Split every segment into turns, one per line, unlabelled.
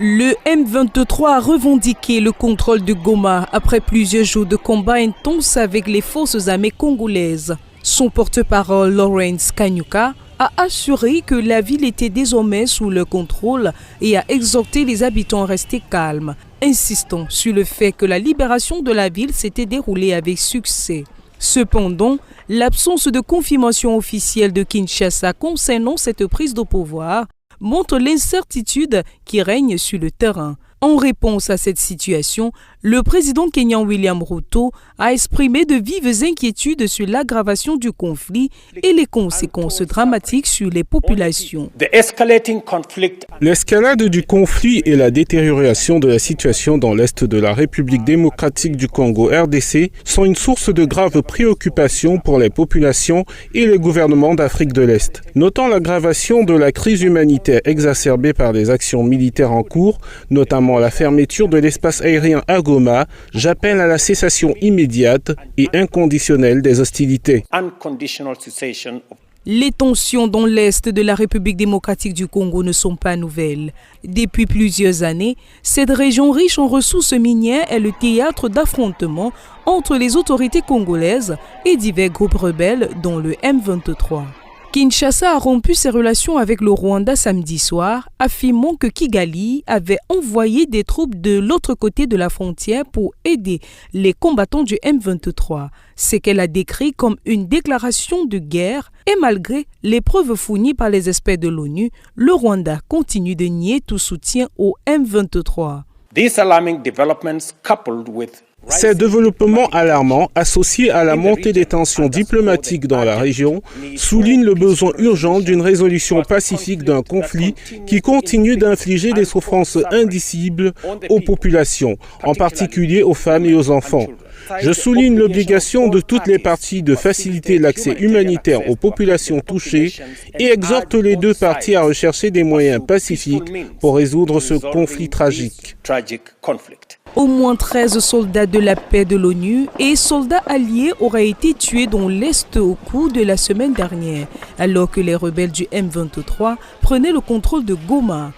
Le M23 a revendiqué le contrôle de Goma après plusieurs jours de combats intenses avec les forces armées congolaises. Son porte-parole, Lawrence Kanyuka, a assuré que la ville était désormais sous leur contrôle et a exhorté les habitants à rester calmes, insistant sur le fait que la libération de la ville s'était déroulée avec succès. Cependant, l'absence de confirmation officielle de Kinshasa concernant cette prise de pouvoir montre l'incertitude qui règne sur le terrain. En réponse à cette situation, le président kenyan William Ruto a exprimé de vives inquiétudes sur l'aggravation du conflit et les conséquences dramatiques sur les populations.
L'escalade du conflit et la détérioration de la situation dans l'est de la République démocratique du Congo RDC sont une source de graves préoccupations pour les populations et les gouvernements d'Afrique de l'Est. Notant l'aggravation de la crise humanitaire exacerbée par les actions militaires en cours, notamment la fermeture de l'espace aérien à Goma, j'appelle à la cessation immédiate et inconditionnelle des hostilités.
Les tensions dans l'est de la République démocratique du Congo ne sont pas nouvelles. Depuis plusieurs années, cette région riche en ressources minières est le théâtre d'affrontements entre les autorités congolaises et divers groupes rebelles, dont le M23. Kinshasa a rompu ses relations avec le Rwanda samedi soir, affirmant que Kigali avait envoyé des troupes de l'autre côté de la frontière pour aider les combattants du M23. C'est qu'elle a décrit comme une déclaration de guerre et malgré les preuves fournies par les experts de l'ONU, le Rwanda continue de nier tout soutien au M23.
Ces développements alarmants, associés à la montée des tensions diplomatiques dans la région, soulignent le besoin urgent d'une résolution pacifique d'un conflit qui continue d'infliger des souffrances indicibles aux populations, en particulier aux femmes et aux enfants. Je souligne l'obligation de toutes les parties de faciliter l'accès humanitaire aux populations touchées et exhorte les deux parties à rechercher des moyens pacifiques pour résoudre ce conflit tragique.
Au moins 13 soldats de la paix de l'ONU et soldats alliés auraient été tués dans l'Est au cours de la semaine dernière, alors que les rebelles du M23 prenaient le contrôle de Goma.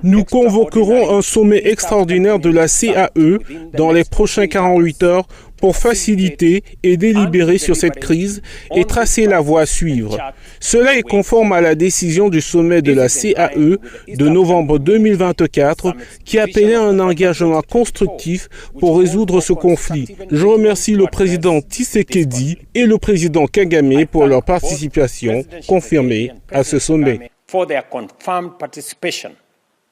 Nous convoquerons un sommet extraordinaire de la CAE dans les prochains 48 heures pour faciliter et délibérer sur cette crise et tracer la voie à suivre. Cela est conforme à la décision du sommet de la CAE de novembre 2024 qui appelait à un engagement constructif pour résoudre ce conflit. Je remercie le président Tshisekedi et le président Kagame pour leur participation confirmée à ce sommet.
For their confirmed participation.